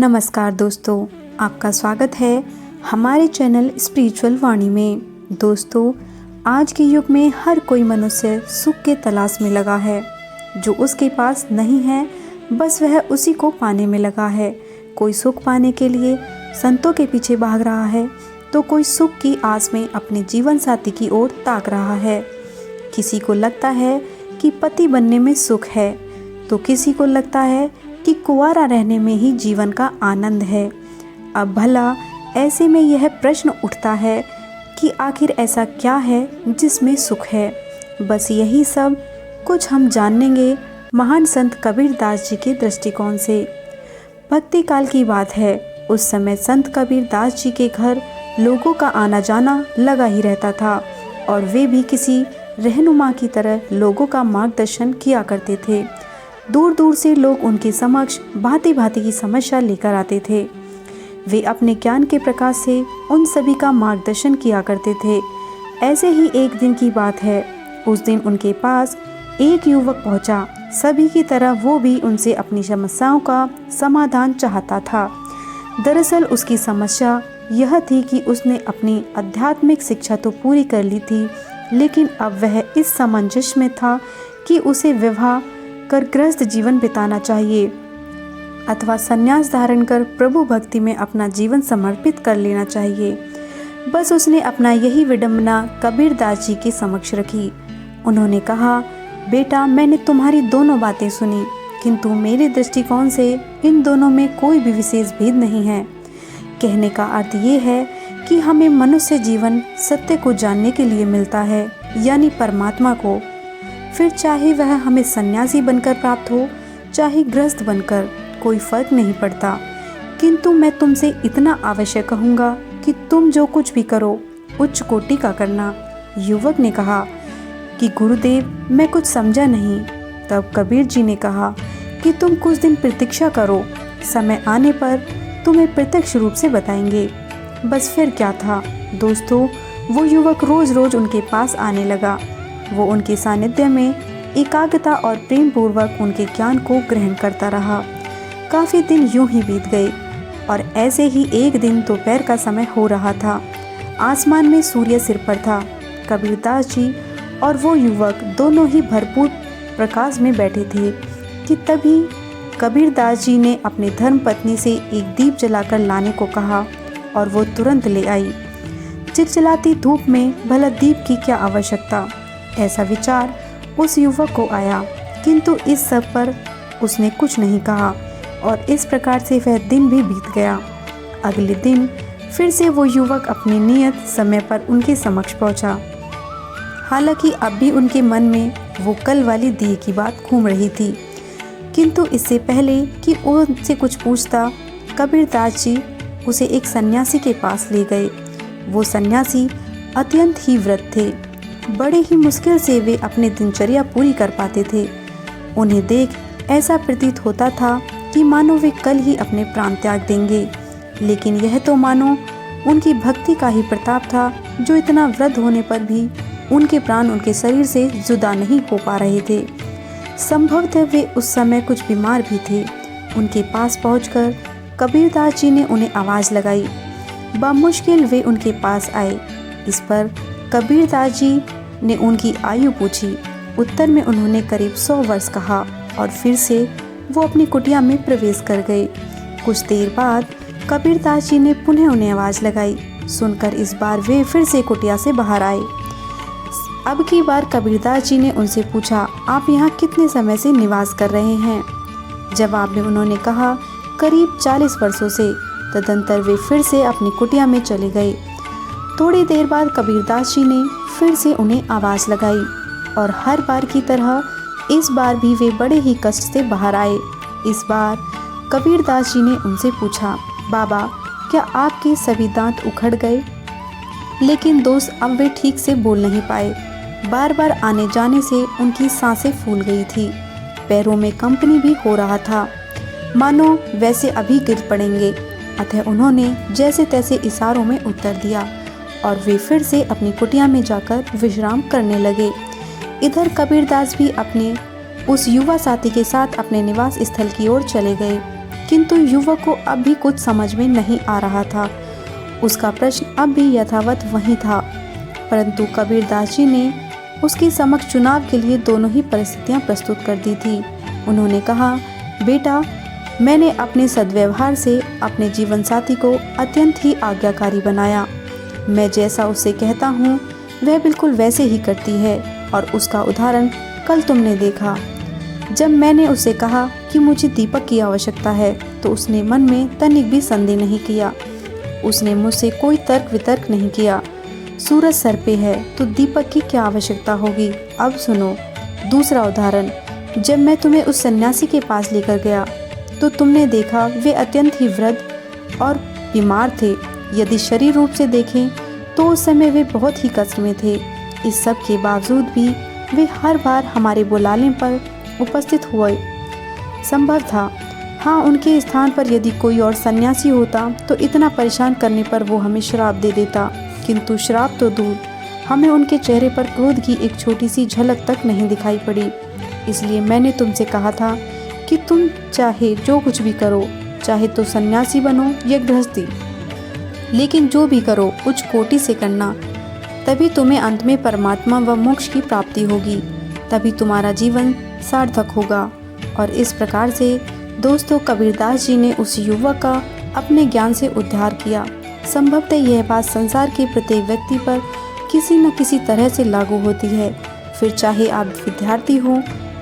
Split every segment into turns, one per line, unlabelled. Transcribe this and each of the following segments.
नमस्कार दोस्तों, आपका स्वागत है हमारे चैनल स्पिरिचुअल वाणी में। दोस्तों, आज के युग में हर कोई मनुष्य सुख के तलाश में लगा है। जो उसके पास नहीं है बस वह उसी को पाने में लगा है। कोई सुख पाने के लिए संतों के पीछे भाग रहा है तो कोई सुख की आस में अपने जीवन साथी की ओर ताक रहा है। किसी को लगता है कि पति बनने में सुख है तो किसी को लगता है कि कुंवारा रहने में ही जीवन का आनंद है। अब भला ऐसे में यह प्रश्न उठता है कि आखिर ऐसा क्या है जिसमें सुख है। बस यही सब कुछ हम जानेंगे महान संत कबीरदास जी के दृष्टिकोण से। भक्ति काल की बात है। उस समय संत कबीरदास जी के घर लोगों का आना जाना लगा ही रहता था और वे भी किसी रहनुमा की तरह लोगों का मार्गदर्शन किया करते थे। दूर दूर से लोग उनके समक्ष भांति भांति की समस्या लेकर आते थे। वे अपने ज्ञान के प्रकाश से उन सभी का मार्गदर्शन किया करते थे। ऐसे ही एक दिन की बात है। उस दिन उनके पास एक युवक पहुंचा। सभी की तरह वो भी उनसे अपनी समस्याओं का समाधान चाहता था। दरअसल उसकी समस्या यह थी कि उसने अपनी आध्यात्मिक शिक्षा तो पूरी कर ली थी, लेकिन अब वह इस सामंजस्य में था कि उसे विवाह कर गृहस्थ जीवन बिताना चाहिए अथवा संन्यास धारण कर प्रभु भक्ति में अपना जीवन समर्पित कर लेना चाहिए। बस उसने अपना यही विडंबना कबीरदास जी के समक्ष रखी। उन्होंने कहा, बेटा, मैंने तुम्हारी दोनों बातें सुनी, किंतु मेरे दृष्टिकोण से इन दोनों में कोई भी विशेष भेद नहीं है। कहने का अर्थ ये है कि हमें मनुष्य जीवन सत्य को जानने के लिए मिलता है, यानी परमात्मा को। फिर चाहे वह हमें सन्यासी बनकर प्राप्त हो चाहे गृहस्थ बनकर, कोई फर्क नहीं पड़ता। किंतु मैं तुमसे इतना अवश्य कहूँगा कि तुम जो कुछ भी करो उच्च कोटि का करना। युवक ने कहा कि गुरुदेव, मैं कुछ समझा नहीं। तब कबीर जी ने कहा कि तुम कुछ दिन प्रतीक्षा करो, समय आने पर तुम्हें प्रत्यक्ष रूप से बताएंगे। बस फिर क्या था दोस्तों, वो युवक रोज रोज उनके पास आने लगा। वो उनके सानिध्य में एकाग्रता और प्रेम पूर्वक उनके ज्ञान को ग्रहण करता रहा। काफ़ी दिन यूं ही बीत गए और ऐसे ही एक दिन दोपहर का समय हो रहा था। आसमान में सूर्य सिर पर था। कबीरदास जी और वो युवक दोनों ही भरपूर प्रकाश में बैठे थे कि तभी कबीरदास जी ने अपनी धर्म पत्नी से एक दीप जलाकर लाने को कहा और वो तुरंत ले आई। चिलचिलाती धूप में भला दीप की क्या आवश्यकता, ऐसा विचार उस युवक को आया, किंतु इस सब पर उसने कुछ नहीं कहा और इस प्रकार से वह दिन भी बीत गया। अगले दिन फिर से वो युवक अपने नियत समय पर उनके समक्ष पहुंचा। हालांकि अब भी उनके मन में वो कल वाली दिए की बात घूम रही थी, किंतु इससे पहले कि उनसे कुछ पूछता, कबीरदास जी उसे एक सन्यासी के पास ले गए। वो सन्यासी अत्यंत ही वृद्ध थे। बड़े ही मुश्किल से वे अपनी दिनचर्या पूरी कर पाते थे। उन्हें देख ऐसा प्रतीत होता था कि मानो वे कल ही अपने प्राण त्याग देंगे, लेकिन यह तो मानो उनकी भक्ति का ही प्रताप था जो इतना वृद्ध होने पर भी उनके प्राण उनके शरीर से जुदा नहीं हो पा रहे थे। संभवतः वे उस समय कुछ बीमार भी थे। उनके पास पहुंचकर कबीरदास जी ने उन्हें आवाज़ लगाई। बामुश्किल वे उनके पास आए। इस पर कबीरदास जी ने उनकी आयु पूछी। उत्तर में उन्होंने करीब 100 वर्ष कहा और फिर से वो अपनी कुटिया में प्रवेश कर गए। कुछ देर बाद कबीरदास जी ने पुनः उन्हें आवाज़ लगाई। सुनकर इस बार वे फिर से कुटिया से बाहर आए। अब की बार कबीरदास जी ने उनसे पूछा, आप यहाँ कितने समय से निवास कर रहे हैं? जवाब में उन्होंने कहा, करीब 40 वर्षों से। तदंतर वे फिर से अपनी कुटिया में चले गए। थोड़ी देर बाद कबीरदास जी ने फिर से उन्हें आवाज़ लगाई और हर बार की तरह इस बार भी वे बड़े ही कष्ट से बाहर आए। इस बार कबीरदास जी ने उनसे पूछा, बाबा, क्या आपके सभी दांत उखड़ गए? लेकिन दोस्त अब वे ठीक से बोल नहीं पाए। बार बार आने जाने से उनकी सांसें फूल गई थी। पैरों में कंपनी भी हो रहा था, मानो वैसे अभी गिर पड़ेंगे। अतः उन्होंने जैसे तैसे इशारों में उत्तर दिया और वे फिर से अपनी कुटिया में जाकर विश्राम करने लगे। इधर कबीरदास भी अपने उस युवा साथी के साथ अपने निवास स्थल की ओर चले गए, किंतु युवक को अब भी कुछ समझ में नहीं आ रहा था। उसका प्रश्न अब भी यथावत वही था, परंतु कबीरदास जी ने उसके समक्ष चुनाव के लिए दोनों ही परिस्थितियां प्रस्तुत कर दी थी। उन्होंने कहा, बेटा, मैंने अपने सद्व्यवहार से अपने जीवन साथी को अत्यंत ही आज्ञाकारी बनाया। मैं जैसा उससे कहता हूँ वह बिल्कुल वैसे ही करती है, और उसका उदाहरण कल तुमने देखा। जब मैंने उसे कहा कि मुझे दीपक की आवश्यकता है, तो उसने मन में तनिक भी संदेह नहीं किया। उसने मुझसे कोई तर्क वितर्क नहीं किया। सूरज सर पे है तो दीपक की क्या आवश्यकता होगी। अब सुनो दूसरा उदाहरण। जब मैं तुम्हें उस सन्यासी के पास लेकर गया तो तुमने देखा वे अत्यंत ही वृद्ध और बीमार थे। यदि शरीर रूप से देखें तो उस समय वे बहुत ही कष्ट में थे। इस सब के बावजूद भी वे हर बार हमारे बुलाने पर उपस्थित हुए। संभव था, हाँ, उनके स्थान पर यदि कोई और सन्यासी होता तो इतना परेशान करने पर वो हमें श्राप दे देता, किंतु श्राप तो दूर, हमें उनके चेहरे पर क्रोध की एक छोटी सी झलक तक नहीं दिखाई पड़ी। इसलिए मैंने तुमसे कहा था कि तुम चाहे जो कुछ भी करो, चाहे तो सन्यासी बनो या गृहस्थी, लेकिन जो भी करो उच्च कोटि से करना, तभी तुम्हें अंत में परमात्मा व मोक्ष की प्राप्ति होगी, तभी तुम्हारा जीवन सार्थक होगा। और इस प्रकार से दोस्तों कबीरदास जी ने उस युवक का अपने ज्ञान से उद्धार किया। संभवतः यह बात संसार के प्रत्येक व्यक्ति पर किसी न किसी तरह से लागू होती है, फिर चाहे आप विद्यार्थी हो,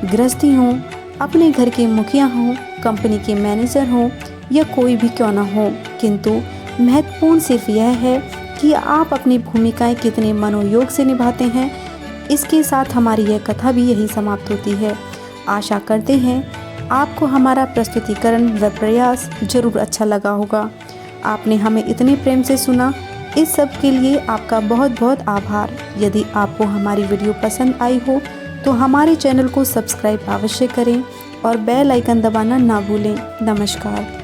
गृहस्थी हो, अपने घर के मुखिया हो, कंपनी के मैनेजर हो या कोई भी क्यों न हो, किंतु महत्वपूर्ण सिर्फ यह है कि आप अपनी भूमिकाएं कितने मनोयोग से निभाते हैं। इसके साथ हमारी यह कथा भी यही समाप्त होती है। आशा करते हैं आपको हमारा प्रस्तुतिकरण व प्रयास जरूर अच्छा लगा होगा। आपने हमें इतने प्रेम से सुना, इस सब के लिए आपका बहुत बहुत आभार। यदि आपको हमारी वीडियो पसंद आई हो तो हमारे चैनल को सब्सक्राइब अवश्य करें और बेल आइकन दबाना ना भूलें। नमस्कार।